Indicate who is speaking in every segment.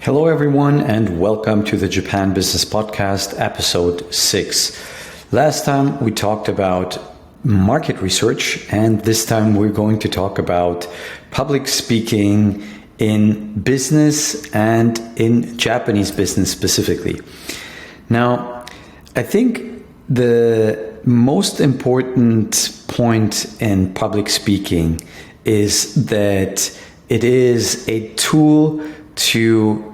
Speaker 1: Hello, everyone, and welcome to the Japan Business Podcast, episode 6. Last time we talked about market research, and this time we're going to talk about public speaking in business and in Japanese business specifically. Now, I think the most important point in public speaking is that it is a tool to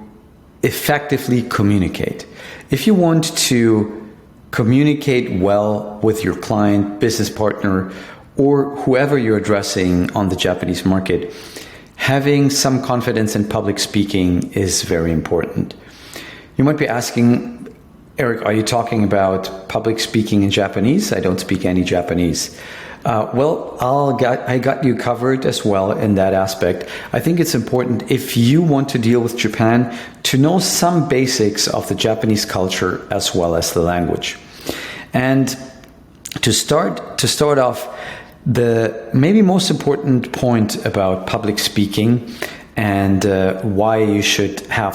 Speaker 1: effectively communicate. If you want to communicate well with your client, business partner, or whoever you're addressing on the Japanese market, having some confidence in public speaking is very important. You might be asking, Eric, are you talking about public speaking in Japanese? I don't speak any Japanese. I got you covered as well in that aspect. I think it's important, if you want to deal with Japan, to know some basics of the Japanese culture as well as the language. And to start off, the maybe most important point about public speaking and why you should have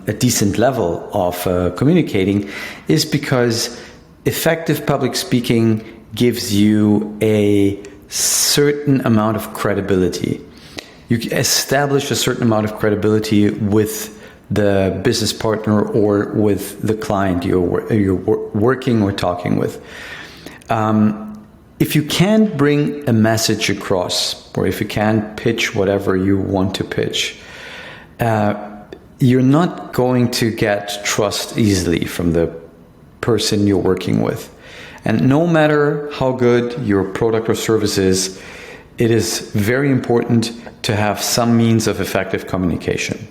Speaker 1: a decent level of communicating is because effective public speaking gives you a certain amount of credibility. You establish a certain amount of credibility with the business partner or with the client you're working or talking with. If you can't bring a message across, or if you can't pitch whatever you want to pitch, you're not going to get trust easily from the person you're working with. And no matter how good your product or service is, it is very important to have some means of effective communication.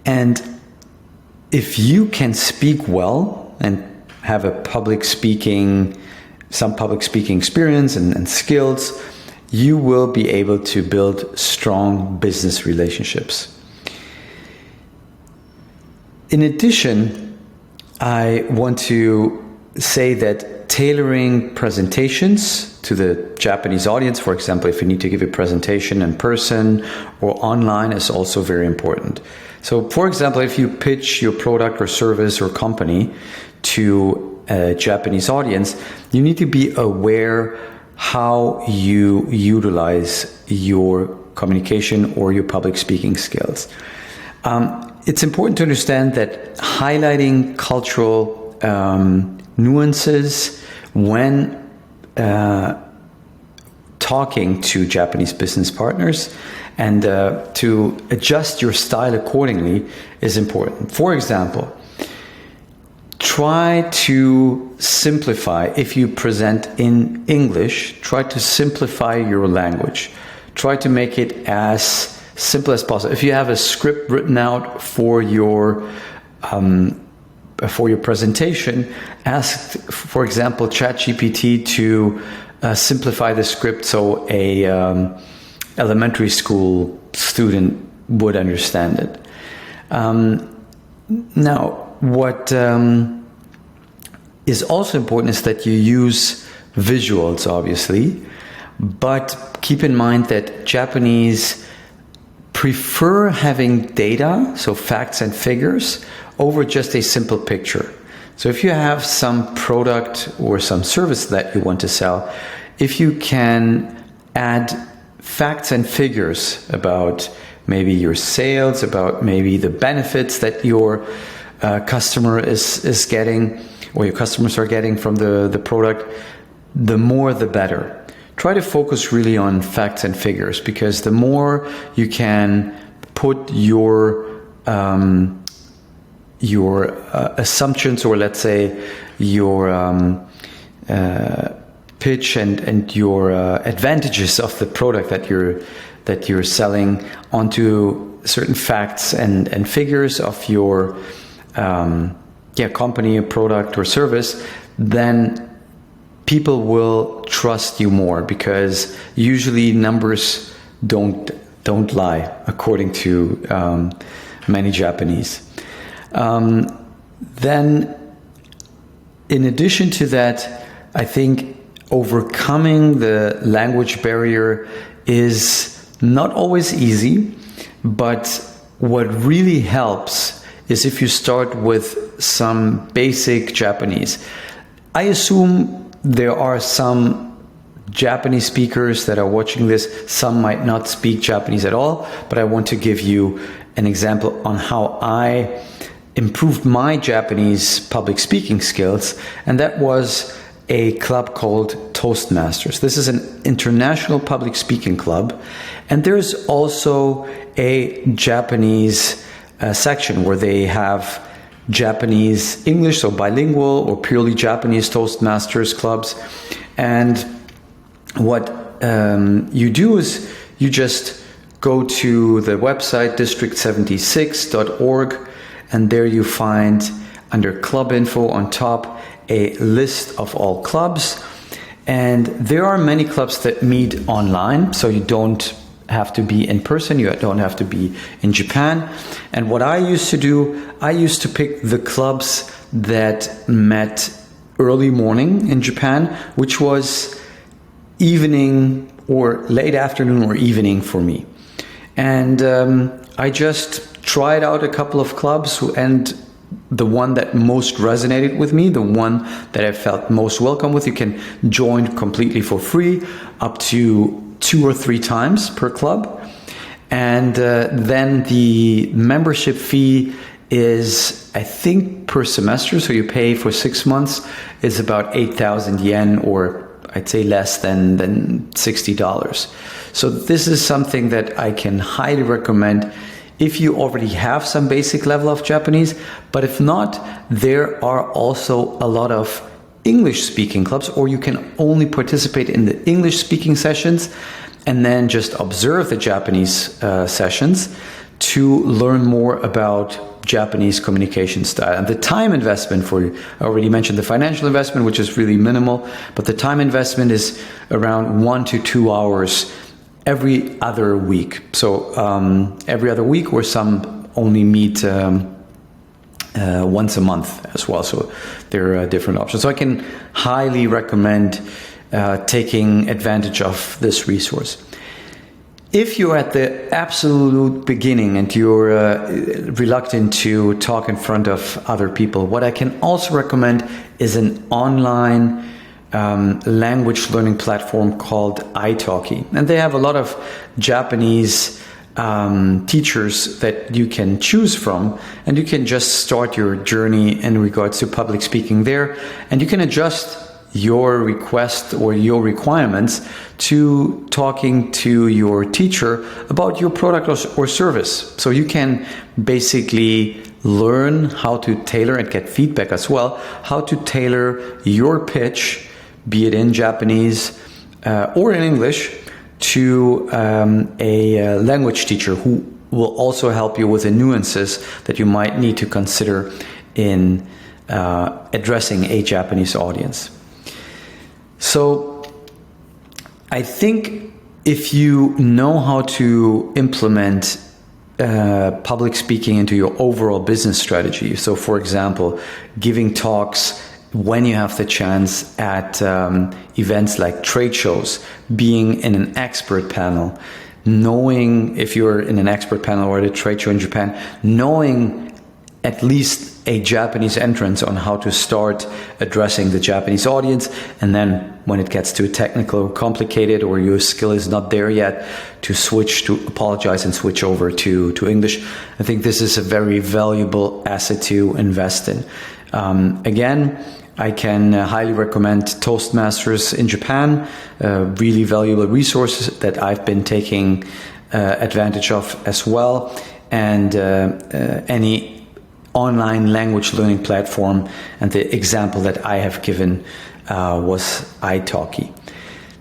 Speaker 1: And if you can speak well and have some public speaking experience and skills, you will be able to build strong business relationships. In addition, I want to say that tailoring presentations to the Japanese audience, for example, if you need to give a presentation in person or online, is also very important. So, for example, if you pitch your product or service or company to a Japanese audience, you need to be aware how you utilize your communication or your public speaking skills. It's important to understand that highlighting cultural nuances when talking to Japanese business partners and to adjust your style accordingly is important. For example, try to simplify. If you present in English, try to simplify your language. Try to make it as simple as possible. If you have a script written out for your presentation, ask, for example, ChatGPT to simplify the script so a elementary school student would understand it. Now, what is also important is that you use visuals, obviously, but keep in mind that Japanese prefer having data, so facts and figures, over just a simple picture. So if you have some product or some service that you want to sell, if you can add facts and figures about maybe your sales, about maybe the benefits that your customer is getting, or your customers are getting from the product, the more the better. Try to focus really on facts and figures, because the more you can put your assumptions, or let's say your pitch and your advantages of the product that you're selling onto certain facts and figures of your company, product or service, then people will trust you more, because usually numbers don't lie, according to many Japanese. Then, in addition to that, I think overcoming the language barrier is not always easy, but what really helps is if you start with some basic Japanese. I assume there are some Japanese speakers that are watching this. Some might not speak Japanese at all, but I want to give you an example on how I improved my Japanese public speaking skills, and that was a club called Toastmasters. This is an international public speaking club, and there's also a Japanese section where they have Japanese English, so bilingual or purely Japanese Toastmasters clubs. And what you do is you just go to the website district76.org, and there you find under club info on top a list of all clubs. And there are many clubs that meet online, so you don't have to be in person, you don't have to be in Japan. And what I used to do, I used to pick the clubs that met early morning in Japan, which was evening or late afternoon or evening for me. And I just tried out a couple of clubs, and the one that most resonated with me, the one that I felt most welcome with, you can join completely for free up to 2 or 3 times per club. And then the membership fee is, I think, per semester. So you pay for 6 months is about 8,000 yen, or I'd say less than $60. So this is something that I can highly recommend if you already have some basic level of Japanese. But if not, there are also a lot of English speaking clubs, or you can only participate in the English speaking sessions and then just observe the Japanese sessions to learn more about Japanese communication style. And the time investment I already mentioned the financial investment, which is really minimal, but the time investment is around 1 to 2 hours every other week. So every other week, or some only meet once a month as well. So there are different options. So I can highly recommend taking advantage of this resource. If you're at the absolute beginning and you're reluctant to talk in front of other people, what I can also recommend is an online language learning platform called italki. And they have a lot of Japanese teachers that you can choose from, and you can just start your journey in regards to public speaking there, and you can adjust your request or your requirements to talking to your teacher about your product or service. So you can basically learn how to tailor and get feedback as well, how to tailor your pitch, be it in Japanese or in English, to a language teacher who will also help you with the nuances that you might need to consider in addressing a Japanese audience. So I think if you know how to implement public speaking into your overall business strategy, so for example, giving talks when you have the chance at events like trade shows, being in an expert panel, knowing if you're in an expert panel or at a trade show in Japan, knowing at least a Japanese entrance on how to start addressing the Japanese audience, and then when it gets too technical or complicated, or your skill is not there yet, to apologize and switch over to English. I think this is a very valuable asset to invest in. Again, I can highly recommend Toastmasters in Japan, really valuable resources that I've been taking advantage of as well, and any online language learning platform, and the example that I have given was italki.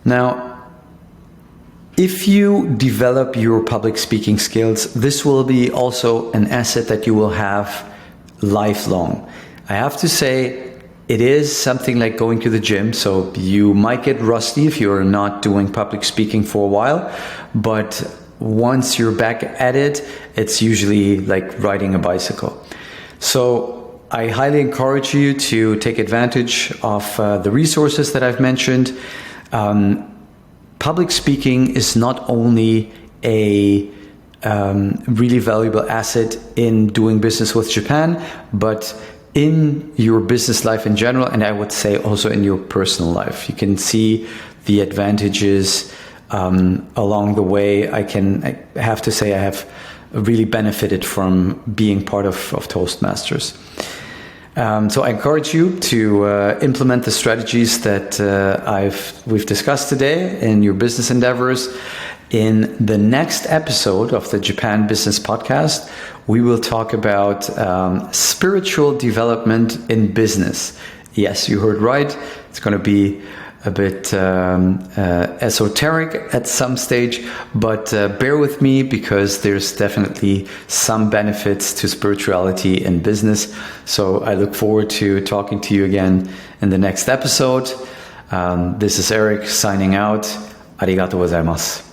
Speaker 1: Now, if you develop your public speaking skills, this will be also an asset that you will have lifelong. I have to say, it is something like going to the gym, so you might get rusty if you're not doing public speaking for a while, but once you're back at it, it's usually like riding a bicycle. So I highly encourage you to take advantage of the resources that I've mentioned. Public speaking is not only a really valuable asset in doing business with Japan, but in your business life in general, and I would say also in your personal life. You can see the advantages along the way. I have to say I have really benefited from being part of Toastmasters. So I encourage you to implement the strategies that we've discussed today in your business endeavors. In the next episode of the Japan Business Podcast, we will talk about spiritual development in business. Yes, you heard right. It's going to be a bit esoteric at some stage, but bear with me because there's definitely some benefits to spirituality in business. So I look forward to talking to you again in the next episode. This is Eric signing out. Arigatou gozaimasu.